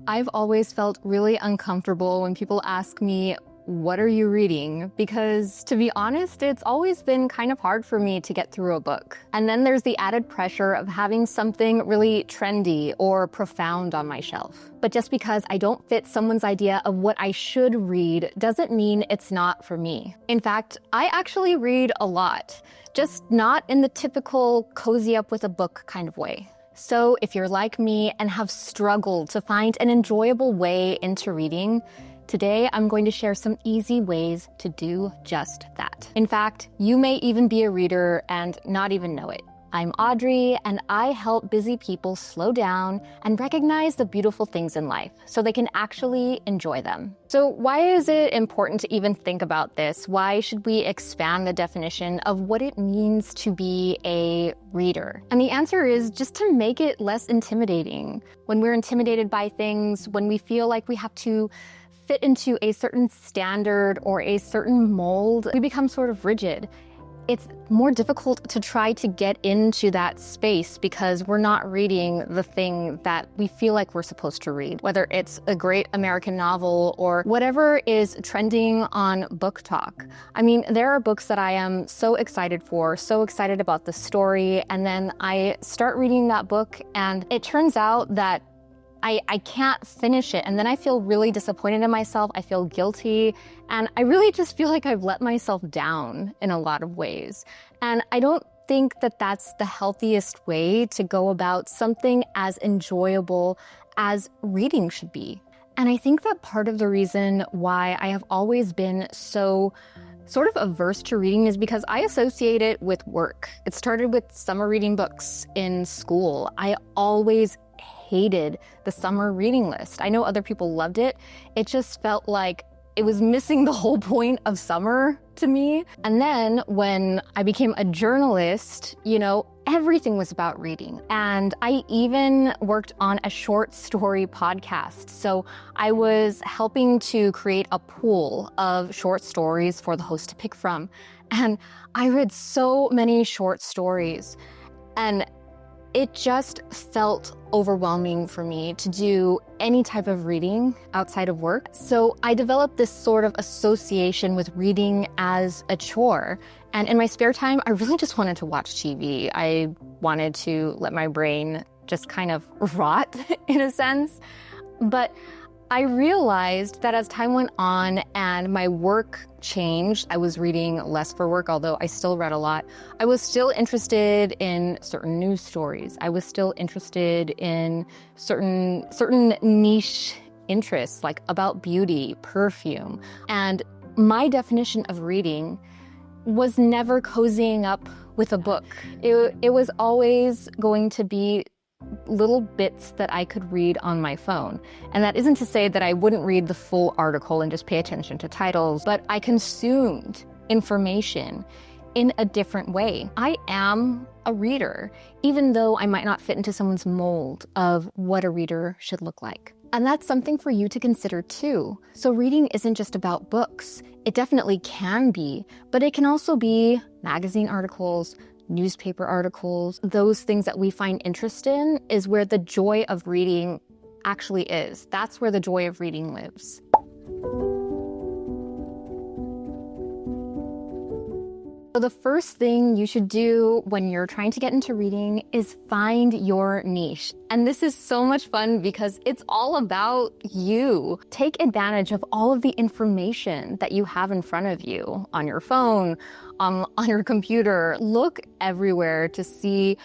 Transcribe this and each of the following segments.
I've always felt really uncomfortable when people ask me, what are you reading? Because to be honest, it's always been kind of hard for me to get through a book. And then there's the added pressure of having something really trendy or profound on my shelf. But just because I don't fit someone's idea of what I should read doesn't mean it's not for me. In fact, I actually read a lot, just not in the typical cozy up with a book kind of way. So if you're like me and have struggled to find an enjoyable way into reading, today I'm going to share some easy ways to do just that. In fact, you may even be a reader and not even know it. I'm Audrey, and I help busy people slow down and recognize the beautiful things in life so they can actually enjoy them. So why is it important to even think about this? Why should we expand the definition of what it means to be a reader? And the answer is just to make it less intimidating. When we're intimidated by things, when we feel like we have to fit into a certain standard or a certain mold, we become sort of rigid. It's more difficult to try to get into that space because we're not reading the thing that we feel like we're supposed to read, whether it's a great American novel or whatever is trending on Book Talk. I mean, there are books that I am so excited for, so excited about the story, and then I start reading that book and it turns out that I can't finish it. And then I feel really disappointed in myself. I feel guilty. And I really just feel like I've let myself down in a lot of ways. And I don't think that that's the healthiest way to go about something as enjoyable as reading should be. And I think that part of the reason why I have always been so sort of averse to reading is because I associate it with work. It started with summer reading books in school. I always hated the summer reading list. I know other people loved it. It just felt like it was missing the whole point of summer to me. And then when I became a journalist, everything was about reading. And I even worked on a short story podcast. So I was helping to create a pool of short stories for the host to pick from. And I read so many short stories. And it just felt overwhelming for me to do any type of reading outside of work. So I developed this sort of association with reading as a chore. And in my spare time, I really just wanted to watch TV. I wanted to let my brain just kind of rot in a sense. But I realized that as time went on and my work changed, I was reading less for work, although I still read a lot. I was still interested in certain news stories. I was still interested in certain niche interests, like about beauty, perfume. And my definition of reading was never cozying up with a book. It was always going to be little bits that I could read on my phone. And that isn't to say that I wouldn't read the full article and just pay attention to titles, but I consumed information in a different way. I am a reader, even though I might not fit into someone's mold of what a reader should look like. And that's something for you to consider too. So reading isn't just about books. It definitely can be, but it can also be magazine articles, newspaper articles. Those things that we find interest in is where the joy of reading actually is. That's where the joy of reading lives. So the first thing you should do when you're trying to get into reading is find your niche. And this is so much fun because it's all about you. Take advantage of all of the information that you have in front of you on your phone, on your computer. Look everywhere to see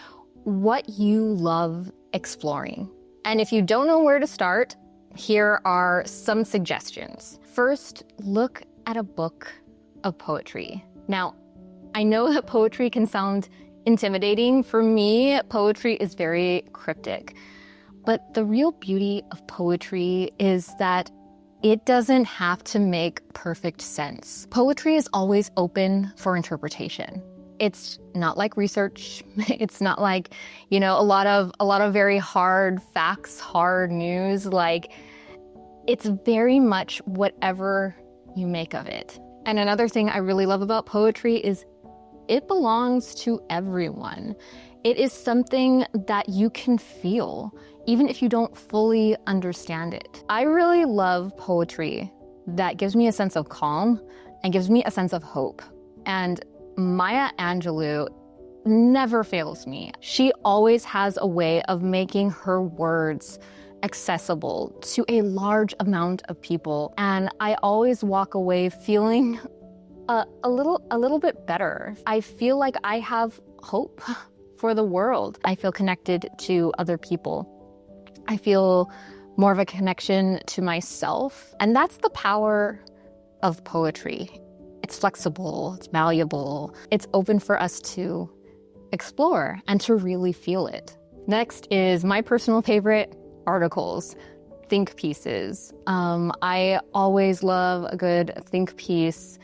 what you love exploring. And if you don't know where to start, here are some suggestions. First, look at a book of poetry. Now, I know that poetry can sound intimidating. For me, poetry is very cryptic. But the real beauty of poetry is that it doesn't have to make perfect sense. Poetry is always open for interpretation. It's not like research. It's not like, a lot of very hard facts, hard news. Like, it's very much whatever you make of it. And another thing I really love about poetry is it belongs to everyone. It is something that you can feel, even if you don't fully understand it. I really love poetry that gives me a sense of calm and gives me a sense of hope. And Maya Angelou never fails me. She always has a way of making her words accessible to a large amount of people. And I always walk away feeling a little bit better. I feel like I have hope for the world. I feel connected to other people. I feel more of a connection to myself. And that's the power of poetry. It's flexible, it's malleable, it's open for us to explore and to really feel it. Next is my personal favorite, articles, think pieces. I always love a good think piece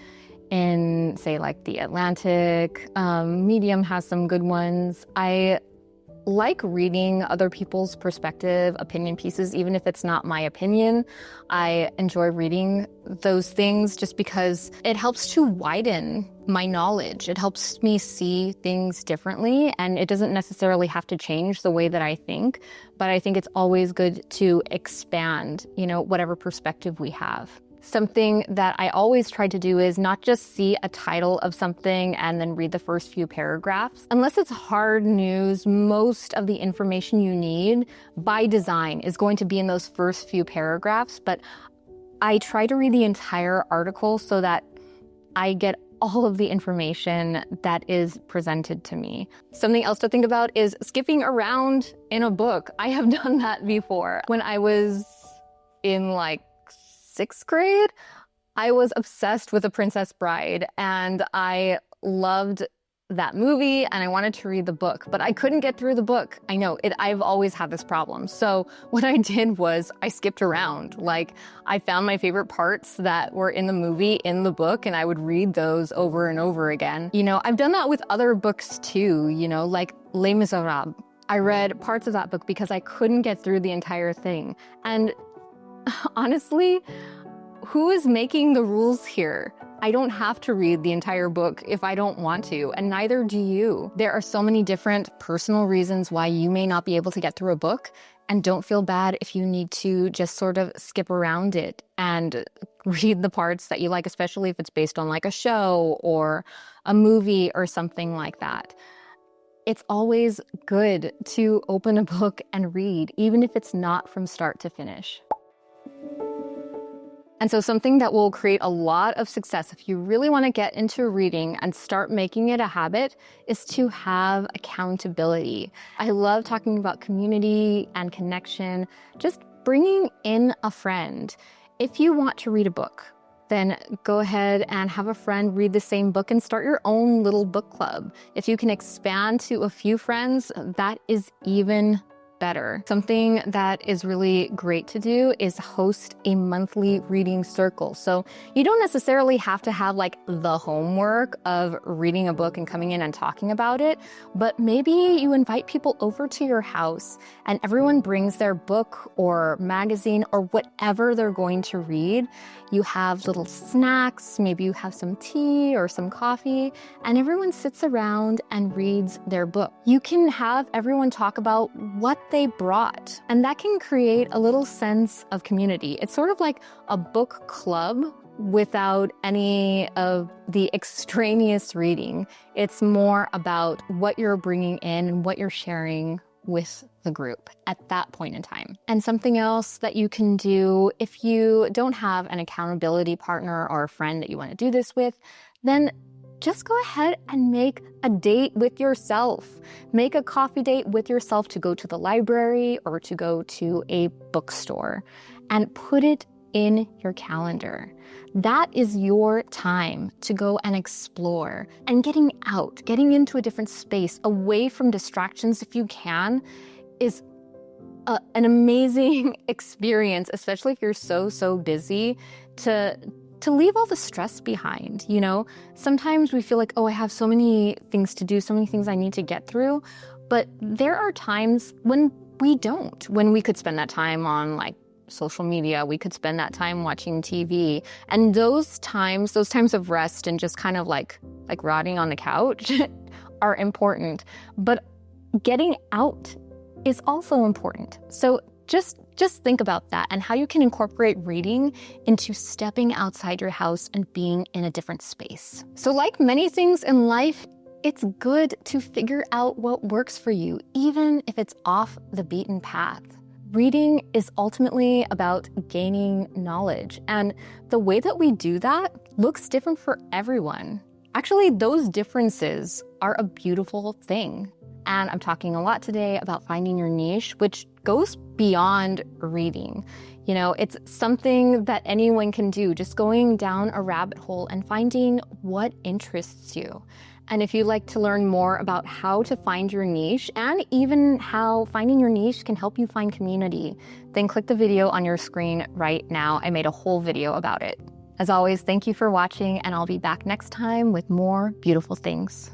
in, say, like The Atlantic. Medium has some good ones. I like reading other people's perspective, opinion pieces, even if it's not my opinion. I enjoy reading those things just because it helps to widen my knowledge. It helps me see things differently, and it doesn't necessarily have to change the way that I think, but I think it's always good to expand, whatever perspective we have. Something that I always try to do is not just see a title of something and then read the first few paragraphs. Unless it's hard news, most of the information you need by design is going to be in those first few paragraphs, but I try to read the entire article so that I get all of the information that is presented to me. Something else to think about is skipping around in a book. I have done that before. When I was in sixth grade, I was obsessed with The Princess Bride, and I loved that movie and I wanted to read the book, but I couldn't get through the book. I know I've always had this problem. So what I did was I skipped around. I found my favorite parts that were in the movie in the book, and I would read those over and over again. I've done that with other books too, like Les Miserables. I read parts of that book because I couldn't get through the entire thing. And honestly, who is making the rules here? I don't have to read the entire book if I don't want to, and neither do you. There are so many different personal reasons why you may not be able to get through a book, and don't feel bad if you need to just sort of skip around it and read the parts that you like, especially if it's based on a show or a movie or something like that. It's always good to open a book and read, even if it's not from start to finish. And so something that will create a lot of success if you really want to get into reading and start making it a habit is to have accountability. I love talking about community and connection, just bringing in a friend. If you want to read a book, then go ahead and have a friend read the same book and start your own little book club. If you can expand to a few friends, that is even better. Something that is really great to do is host a monthly reading circle. So you don't necessarily have to have the homework of reading a book and coming in and talking about it, but maybe you invite people over to your house and everyone brings their book or magazine or whatever they're going to read. You have little snacks, maybe you have some tea or some coffee, and everyone sits around and reads their book. You can have everyone talk about what they brought, and that can create a little sense of community. It's sort of like a book club without any of the extraneous reading. It's more about what you're bringing in and what you're sharing with the group at that point in time. And something else that you can do if you don't have an accountability partner or a friend that you want to do this with, then just go ahead and make a date with yourself. Make a coffee date with yourself to go to the library or to go to a bookstore and put it in your calendar. That is your time to go and explore, and getting out, getting into a different space, away from distractions if you can, is an amazing experience, especially if you're so busy, to leave all the stress behind. Sometimes we feel like, I have so many things to do, so many things I need to get through, but there are times when we don't, when we could spend that time on social media, we could spend that time watching TV. And those times of rest and just kind of like rotting on the couch are important. But getting out is also important. So just think about that and how you can incorporate reading into stepping outside your house and being in a different space. So like many things in life, it's good to figure out what works for you, even if it's off the beaten path. Reading is ultimately about gaining knowledge, and the way that we do that looks different for everyone. Actually, those differences are a beautiful thing. And I'm talking a lot today about finding your niche, which goes beyond reading. You know, it's something that anyone can do, just going down a rabbit hole and finding what interests you. And if you'd like to learn more about how to find your niche and even how finding your niche can help you find community, then click the video on your screen right now. I made a whole video about it. As always, thank you for watching, and I'll be back next time with more beautiful things.